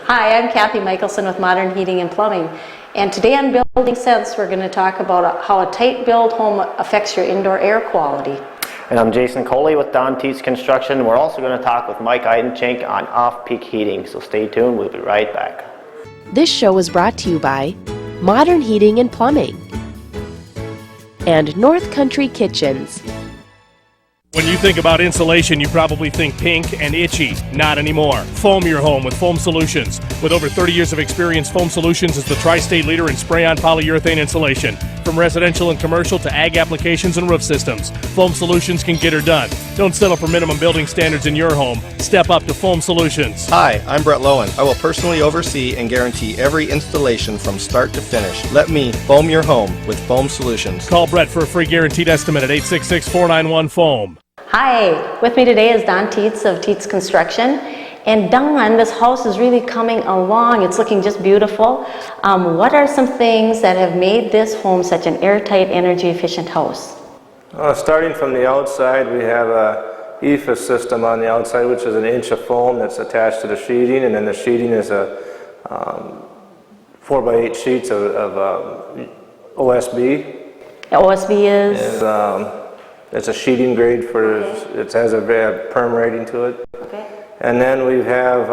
Hi, I'm Kathy Michelson with Modern Heating and Plumbing, and today on Building Sense we're going to talk about how a tight-built home affects your indoor air quality. And I'm Jason Coley with Don Tietz Construction. We're also going to talk with Mike Eidenschink on off-peak heating, so stay tuned, we'll be right back. This show is brought to you by Modern Heating and Plumbing and North Country Kitchens. When you think about insulation, you probably think pink and itchy. Not anymore. Foam your home with Foam Solutions. With over 30 years of experience, Foam Solutions is the tri-state leader in spray-on polyurethane insulation. From residential and commercial to ag applications and roof systems, Foam Solutions can get her done. Don't settle for minimum building standards in your home. Step up to Foam Solutions. Hi, I'm Brett Lowen. I will personally oversee and guarantee every installation from start to finish. Let me foam your home with Foam Solutions. Call Brett for a free guaranteed estimate at 866-491-FOAM. Hi, with me today is Don Tietz of Tietz Construction. And Don, this house is really coming along. It's looking just beautiful. What are some things that have made this home such an airtight, energy-efficient house? Starting from the outside, we have a EFA system on the outside, which is an inch of foam that's attached to the sheeting, and then the sheeting is a 4x8 sheets of OSB. OSB is? It's a sheeting grade for, it has a perm rating to it. Okay. And then we have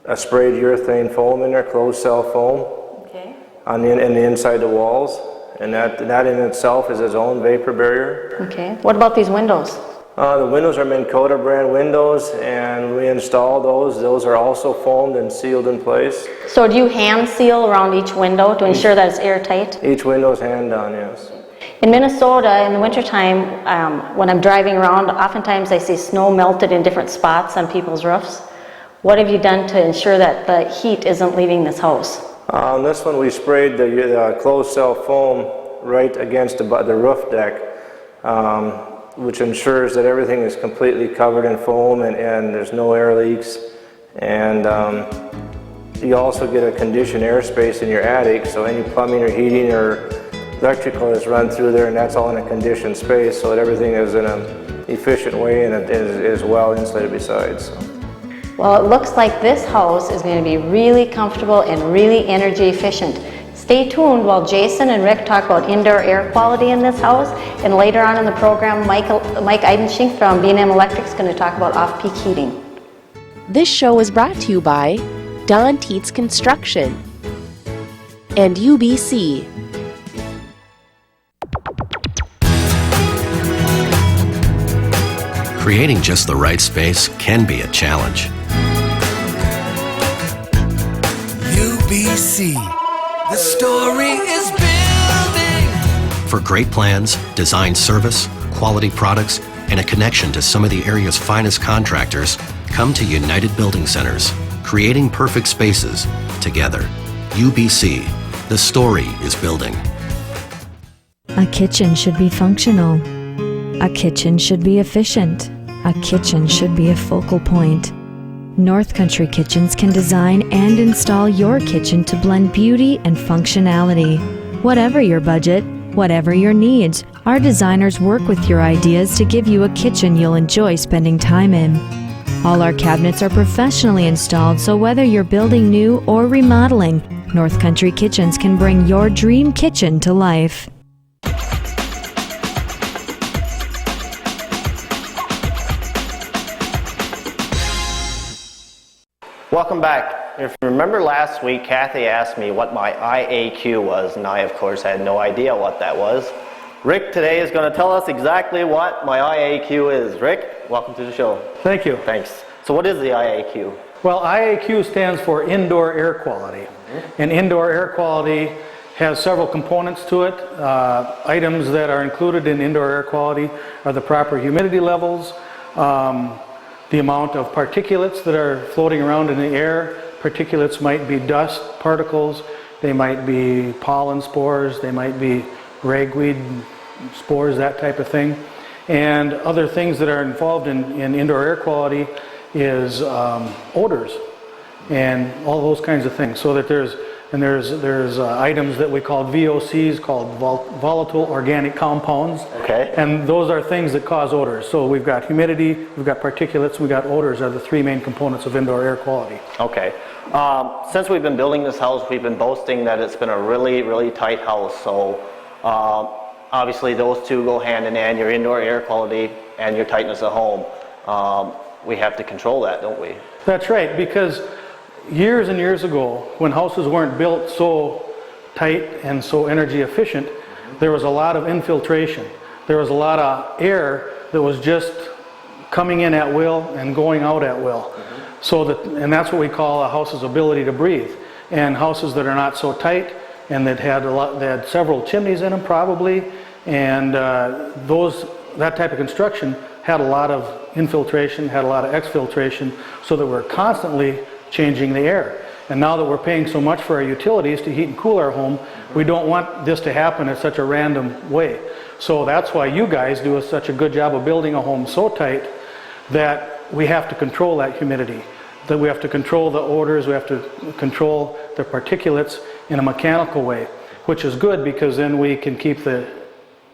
a sprayed urethane foam in there, closed cell foam, okay, on the inside the walls, and that in itself is its own vapor barrier. Okay. What about these windows? The windows are Minn Kota brand windows, and we install those. Those are also foamed and sealed in place. So do you hand seal around each window to ensure that it's airtight? Each window is hand done, yes. In Minnesota, in the wintertime, when I'm driving around, oftentimes I see snow melted in different spots on people's roofs. What have you done to ensure that the heat isn't leaving this house? On this one, we sprayed the closed cell foam right against the roof deck, which ensures that everything is completely covered in foam and there's no air leaks. And you also get a conditioned airspace in your attic, so any plumbing or heating or electrical is run through there, and that's all in a conditioned space, so that everything is in an efficient way and it is well insulated besides. So. Well, it looks like this house is going to be really comfortable and really energy efficient. Stay tuned while Jason and Rick talk about indoor air quality in this house, and later on in the program, Mike Eidenschink from B&M Electric is going to talk about off-peak heating. This show is brought to you by Don Tietz Construction and UBC. Creating just the right space can be a challenge. UBC, the story is building. For great plans, design service, quality products, and a connection to some of the area's finest contractors, come to United Building Centers, creating perfect spaces together. UBC, the story is building. A kitchen should be functional. A kitchen should be efficient. A kitchen should be a focal point. North Country Kitchens can design and install your kitchen to blend beauty and functionality. Whatever your budget, whatever your needs, our designers work with your ideas to give you a kitchen you'll enjoy spending time in. All our cabinets are professionally installed, so whether you're building new or remodeling, North Country Kitchens can bring your dream kitchen to life. Welcome back. If you remember last week, Kathy asked me what my IAQ was, and I, of course, had no idea what that was. Rick today is going to tell us exactly what my IAQ is. Rick, welcome to the show. Thank you. Thanks. So what is the IAQ? Well, IAQ stands for indoor air quality. And indoor air quality has several components to it. Items that are included in indoor air quality are the proper humidity levels, the amount of particulates that are floating around in the air. Particulates might be dust particles, they might be pollen spores, they might be ragweed spores, that type of thing. And other things that are involved in indoor air quality is odors and all those kinds of things. So that there's and there's items that we call VOCs, called volatile organic compounds. Okay. And those are things that cause odors. So we've got humidity, we've got particulates, we've got odors are the three main components of indoor air quality. Okay. Since we've been building this house, we've been boasting that it's been a really, really tight house. So obviously those two go hand in hand, your indoor air quality and your tightness of home. We have to control that, don't we? That's right, because years and years ago, when houses weren't built so tight and so energy efficient, there was a lot of infiltration. There was a lot of air that was just coming in at will and going out at will. And that's what we call a house's ability to breathe. And houses that are not so tight and that had they had several chimneys in them probably, and that type of construction had a lot of infiltration, had a lot of exfiltration, so that we're constantly changing the air. And now that we're paying so much for our utilities to heat and cool our home, we don't want this to happen in such a random way. So that's why you guys do such a good job of building a home so tight that we have to control that humidity, that we have to control the odors, we have to control the particulates in a mechanical way, which is good because then we can keep the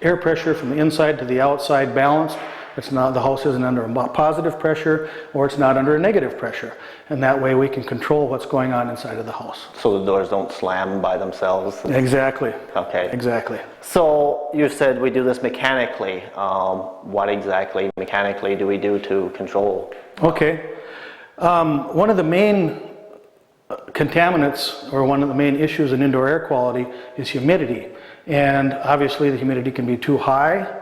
air pressure from the inside to the outside balanced. It's not, the house isn't under a positive pressure or it's not under a negative pressure. And that way we can control what's going on inside of the house. So the doors don't slam by themselves? Exactly. Okay. Exactly. So you said we do this mechanically. What exactly mechanically do we do to control? Okay. One of the main contaminants, or one of the main issues in indoor air quality, is humidity. And obviously the humidity can be too high.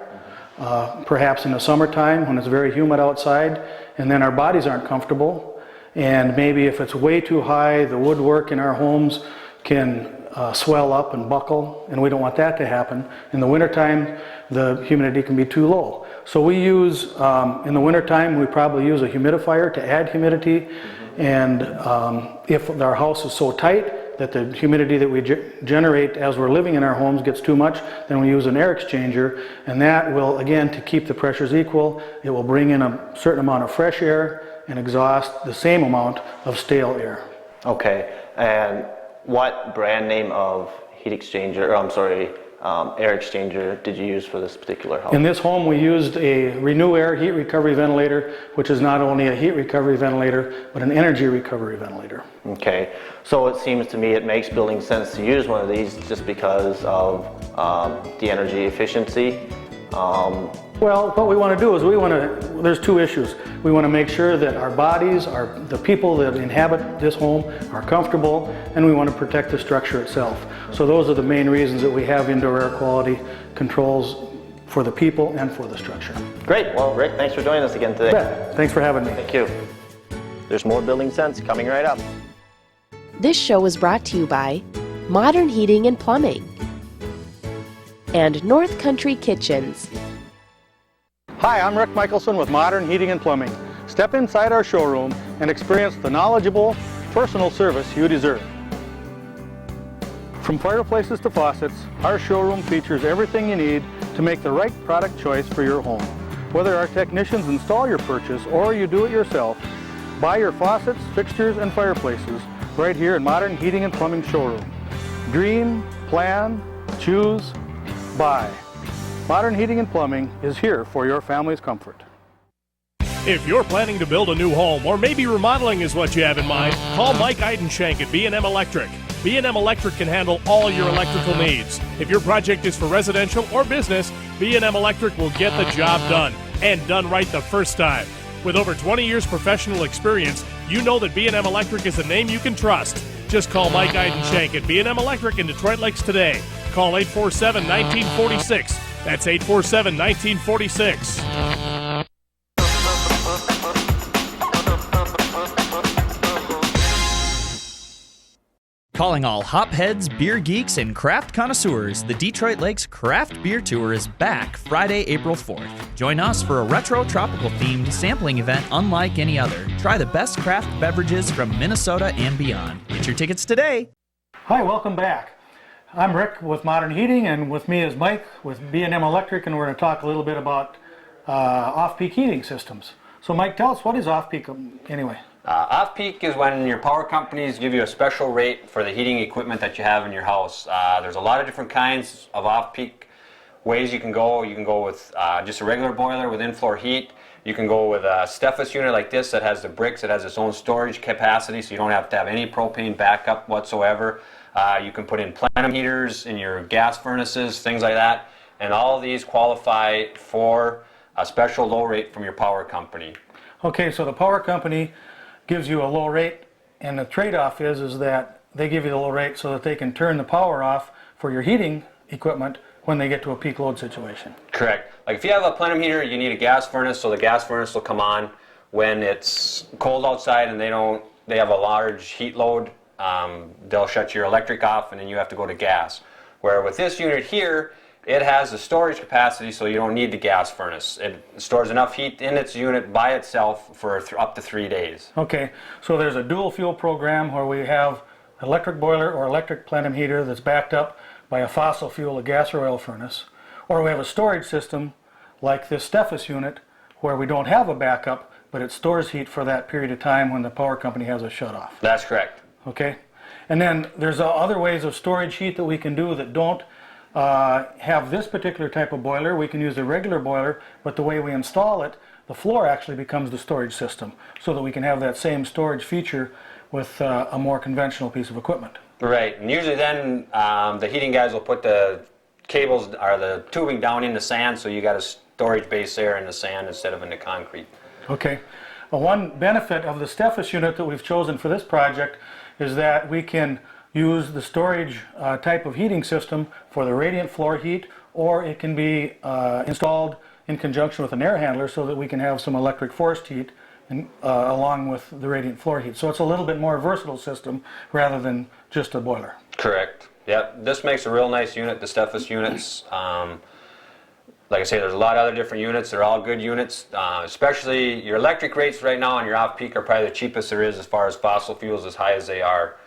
Perhaps in the summertime when it's very humid outside, and then our bodies aren't comfortable, and maybe if it's way too high, the woodwork in our homes can swell up and buckle, and we don't want that to happen. In the wintertime, the humidity can be too low. So we use, in the wintertime, we probably use a humidifier to add humidity, and if our house is so tight that the humidity that we generate as we're living in our homes gets too much, then we use an air exchanger, and that will, again, to keep the pressures equal, it will bring in a certain amount of fresh air and exhaust the same amount of stale air. Okay, and what brand name of heat exchanger, or I'm sorry, air exchanger did you use for this particular house? In this home we used a Renew Air heat recovery ventilator, which is not only a heat recovery ventilator, but an energy recovery ventilator. Okay, so it seems to me it makes building sense to use one of these just because of the energy efficiency. Well, what we want to do is there's two issues. We want to make sure that our bodies, the people that inhabit this home are comfortable, and we want to protect the structure itself. So those are the main reasons that we have indoor air quality controls for the people and for the structure. Great, well Rick, thanks for joining us again today. Yeah, thanks for having me. Thank you. There's more Building Sense coming right up. This show was brought to you by Modern Heating and Plumbing and North Country Kitchens. Hi, I'm Rick Michelson with Modern Heating and Plumbing. Step inside our showroom and experience the knowledgeable, personal service you deserve. From fireplaces to faucets, our showroom features everything you need to make the right product choice for your home. Whether our technicians install your purchase or you do it yourself, buy your faucets, fixtures, and fireplaces right here in Modern Heating and Plumbing showroom. Dream, plan, choose, buy. Modern Heating and Plumbing is here for your family's comfort. If you're planning to build a new home, or maybe remodeling is what you have in mind, call Mike Eidenshank at B&M Electric. B&M Electric can handle all your electrical needs. If your project is for residential or business, B&M Electric will get the job done, and done right the first time. With over 20 years professional experience, you know that B&M Electric is a name you can trust. Just call Mike Eidenshank at B&M Electric in Detroit Lakes today. Call 847-1946. That's 847-1946. Calling all hopheads, beer geeks, and craft connoisseurs, the Detroit Lakes Craft Beer Tour is back Friday, April 4th. Join us for a retro tropical-themed sampling event unlike any other. Try the best craft beverages from Minnesota and beyond. Get your tickets today. Hi, welcome back. I'm Rick with Modern Heating, and with me is Mike with B&M Electric, and we're going to talk a little bit about off-peak heating systems. So Mike, tell us, what is off-peak anyway? Off-peak is when your power companies give you a special rate for the heating equipment that you have in your house. There's a lot of different kinds of off-peak ways you can go. You can go with just a regular boiler with in-floor heat. You can go with a Stefas unit like this that has the bricks, that has its own storage capacity, so you don't have to have any propane backup whatsoever. You can put in plenum heaters in your gas furnaces, things like that. And all of these qualify for a special low rate from your power company. Okay, so the power company gives you a low rate, and the trade-off is that they give you the low rate so that they can turn the power off for your heating equipment when they get to a peak load situation. Correct. Like if you have a plenum heater, you need a gas furnace, so the gas furnace will come on when it's cold outside and they have a large heat load. They'll shut your electric off and then you have to go to gas. Where with this unit here, it has the storage capacity, so you don't need the gas furnace. It stores enough heat in its unit by itself for up to 3 days. Okay, so there's a dual fuel program where we have electric boiler or electric plenum heater that's backed up by a fossil fuel, a gas or oil furnace, or we have a storage system like this Stefas unit where we don't have a backup, but it stores heat for that period of time when the power company has a shut-off. That's correct. Okay, and then there's other ways of storage heat that we can do that don't have this particular type of boiler. We can use a regular boiler, but the way we install it, the floor actually becomes the storage system, so that we can have that same storage feature with a more conventional piece of equipment. Right, and usually then the heating guys will put the cables or the tubing down in the sand, so you got a storage base there in the sand instead of in the concrete. Okay, one benefit of the Stefas unit that we've chosen for this project is that we can use the storage type of heating system for the radiant floor heat, or it can be installed in conjunction with an air handler so that we can have some electric forced heat along with the radiant floor heat. So it's a little bit more versatile system rather than just a boiler. Correct. Yep, this makes a real nice unit, the Stefas units. Like I say, there's a lot of other different units. They're all good units, especially your electric rates right now on your off-peak are probably the cheapest there is as far as fossil fuels, as high as they are.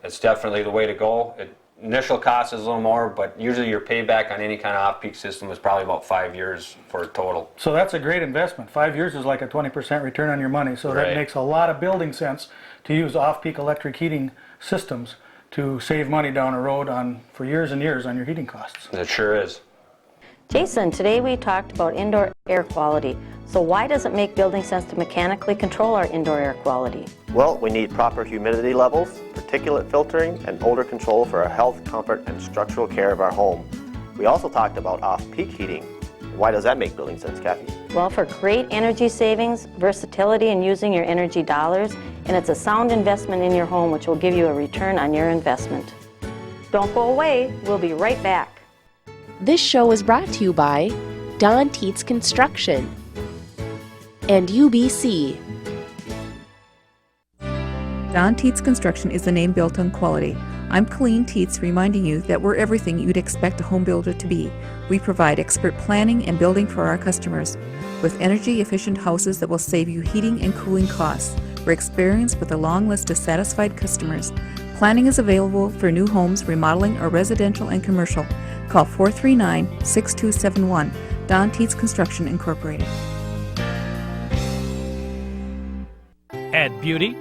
It's definitely the way to go. Initial cost is a little more, but usually your payback on any kind of off-peak system is probably about 5 years for a total. So that's a great investment. 5 years is like a 20% return on your money, so Right. that makes a lot of building sense to use off-peak electric heating systems to save money down the road for years and years on your heating costs. It sure is. Jason, today we talked about indoor air quality. So why does it make building sense to mechanically control our indoor air quality? Well, we need proper humidity levels, particulate filtering, and odor control for our health, comfort, and structural care of our home. We also talked about off-peak heating. Why does that make building sense, Kathy? Well, for great energy savings, versatility in using your energy dollars, and it's a sound investment in your home which will give you a return on your investment. Don't go away, we'll be right back. This show is brought to you by Don Tietz Construction and UBC. Don Tietz Construction is the name built on quality. I'm Colleen Tietz, reminding you that we're everything you'd expect a home builder to be. We provide expert planning and building for our customers. With energy-efficient houses that will save you heating and cooling costs, we're experienced with a long list of satisfied customers. Planning is available for new homes, remodeling, or residential and commercial. Call 439-6271, Don Tietz Construction Incorporated. Add beauty,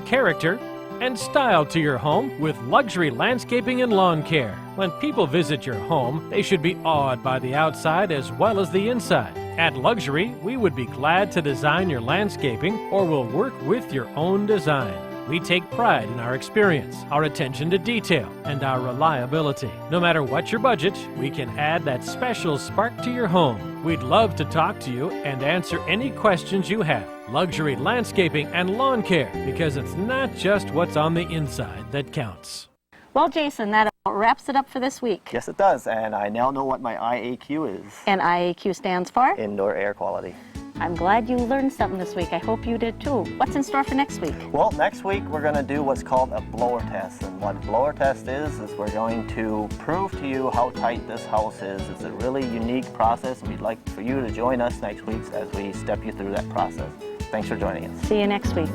character, and style to your home with luxury landscaping and lawn care. When people visit your home, they should be awed by the outside as well as the inside. At Luxury, we would be glad to design your landscaping or will work with your own design. We take pride in our experience, our attention to detail, and our reliability. No matter what your budget, we can add that special spark to your home. We'd love to talk to you and answer any questions you have. Luxury landscaping and lawn care, because it's not just what's on the inside that counts. Well, Jason, that about wraps it up for this week. Yes, it does, and I now know what my IAQ is. And IAQ stands for? Indoor air quality. I'm glad you learned something this week. I hope you did too. What's in store for next week? Well, next week we're going to do what's called a blower test. And what a blower test is we're going to prove to you how tight this house is. It's a really unique process, and we'd like for you to join us next week as we step you through that process. Thanks for joining us. See you next week.